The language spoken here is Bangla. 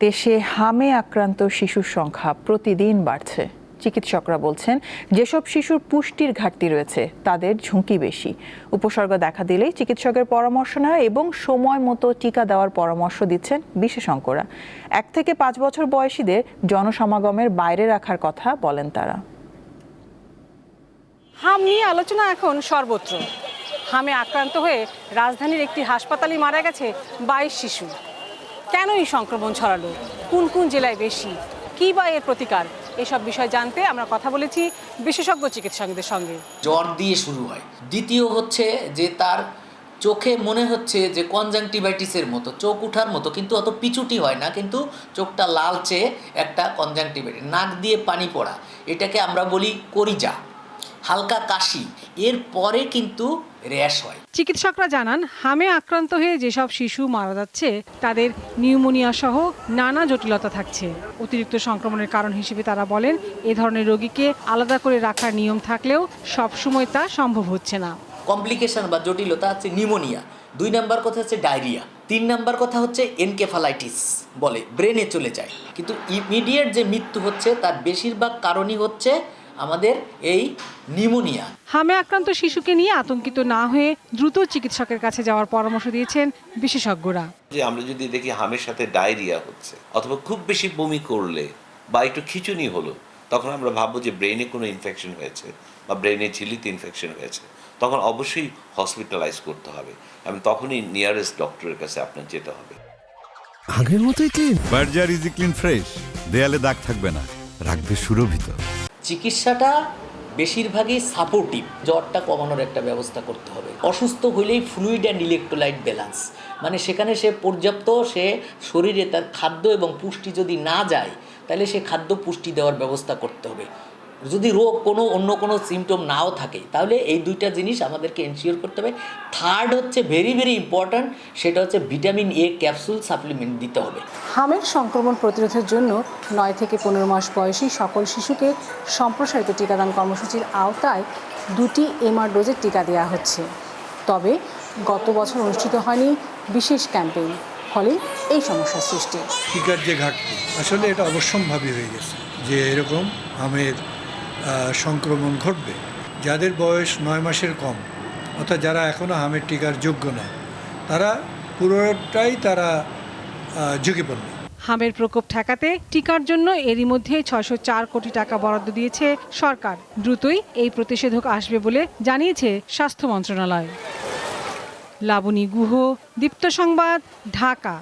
দেশে হামে আক্রান্ত শিশুর সংখ্যা প্রতিদিন বাড়ছে। চিকিৎসকরা বলছেন, যেসব শিশুর পুষ্টির ঘাটতি রয়েছে তাদের ঝুঁকি বেশি। উপসর্গ দেখা দিলেই চিকিৎসকের পরামর্শ নেওয়া এবং সময় মতো টিকা দেওয়ার পরামর্শ দিচ্ছেন বিশেষজ্ঞরা। 1 থেকে 5 বছর বয়সীদের জনসমাগমের বাইরে রাখার কথা বলেন তারা। হাম নিয়ে আলোচনা এখন সর্বত্র। হামে আক্রান্ত হয়ে রাজধানীর একটি হাসপাতালে মারা গেছে 22 শিশু। কেন এই সংক্রমণ ছড়ালো, কোন কোন জেলায় বেশি, কী বা এর প্রতিকার, এসব বিষয় জানতে আমরা কথা বলেছি বিশেষজ্ঞ চিকিৎসকদের সঙ্গে। জ্বর দিয়ে শুরু হয়। দ্বিতীয় হচ্ছে যে তার চোখে মনে হচ্ছে যে কনজাংটিভাইটিসের মতো, চোখ উঠার মতো, কিন্তু অত পিছুটি হয় না, কিন্তু চোখটা লালচে একটা কনজাংটিভাইটিস। নাক দিয়ে পানি পড়া, এটাকে আমরা বলি করিজা। হালকা কাশি, এর পরে কিন্তু র্যাশ হয়। চিকিৎসকরা জানান, হামে আক্রান্ত হয়ে যেসব শিশু মারা যাচ্ছে তাদের নিউমোনিয়া সহ নানা জটিলতা থাকছে। অতিরিক্ত সংক্রমণের কারণ হিসেবে তারা বলেন, এ ধরনের রোগীকে আলাদা করে রাখার নিয়ম থাকলেও সবসময় তা সম্ভব হচ্ছে না। কমপ্লিকেশন বা জটিলতা হচ্ছে নিউমোনিয়া, 2 নাম্বার কথা হচ্ছে ডায়রিয়া, 3 নাম্বার কথা হচ্ছে এনকেফালাইটিস, বলে ব্রেনে চলে যায়। কিন্তু ইমিডিয়েট যে মৃত্যু হচ্ছে তার বেশিরভাগ কারণই হচ্ছে আমাদের এই নিউমোনিয়া। হামে আক্রান্ত শিশুকে নিয়ে আতঙ্কিত না হয়ে দ্রুত চিকিৎসকের কাছে যাওয়ার পরামর্শ দিয়েছেন বিশেষজ্ঞরা। যে আমরা যদি দেখি হামের সাথে ডায়রিয়া হচ্ছে অথবা খুব বেশি বমি করলে বা একটু খিঁচুনি হলো, তখন আমরা ভাববো যে ব্রেনে কোনো ইনফেকশন হয়েছে বা ব্রেনে ঝিল্লিতে ইনফেকশন হয়েছে, তখন অবশ্যই হসপিটালাইজ করতে হবে এবং তখনই নিয়ারেস্ট ডক্টরের কাছে আপনার যেতে হবে। আগের মতোই clean. Berger easy clean fresh, দেয়ালে দাগ থাকবে না, রাখবে সুরভিত। চিকিৎসাটা বেশিরভাগই সাপোর্টিভ। জ্বরটা কমানোর একটা ব্যবস্থা করতে হবে। অসুস্থ হইলেই ফ্লুইড অ্যান্ড ইলেকট্রোলাইট ব্যালেন্স, মানে সেখানে সে পর্যাপ্ত শরীরে তার খাদ্য এবং পুষ্টি যদি না যায়, তাহলে সে খাদ্য পুষ্টি দেওয়ার ব্যবস্থা করতে হবে। যদি রোগ অন্য কোনো সিমটম নাও থাকে, তাহলে এই 2টা জিনিস আমাদেরকে এনশিওর করতে হবে। থার্ড হচ্ছে ভেরি ইম্পর্ট্যান্ট, সেটা হচ্ছে ভিটামিন এ ক্যাপসুল সাপ্লিমেন্ট দিতে হবে। হামের সংক্রমণ প্রতিরোধের জন্য 9 থেকে 15 মাস বয়সী সকল শিশুকে সম্প্রসারিত টিকাদান কর্মসূচির আওতায় 2টি এমআর ডোজের টিকা দেওয়া হচ্ছে। তবে গত বছর অনুষ্ঠিত হয়নি বিশেষ ক্যাম্পেইন, ফলে এই সমস্যার সৃষ্টি। টিকার যে ঘাটতি, আসলে এটা অবশ্যম্ভাবী হয়ে গেছে যে এরকম হামের সংক্রমণ ঘটবে। যাদের বয়স 9 মাসের কম, অর্থাৎ যারা এখনও হামের টিকার যোগ্য না, তারা পুরোটাই ঝুঁকিপূর্ণ। হামের প্রকোপ ঠেকাতে টিকার জন্য এরই মধ্যে 604 কোটি টাকা বরাদ্দ দিয়েছে সরকার। দ্রুতই এই প্রতিষেধক আসবে বলে জানিয়েছে স্বাস্থ্য মন্ত্রণালয়। লাবণী গুহ, দীপ্ত সংবাদ, ঢাকা।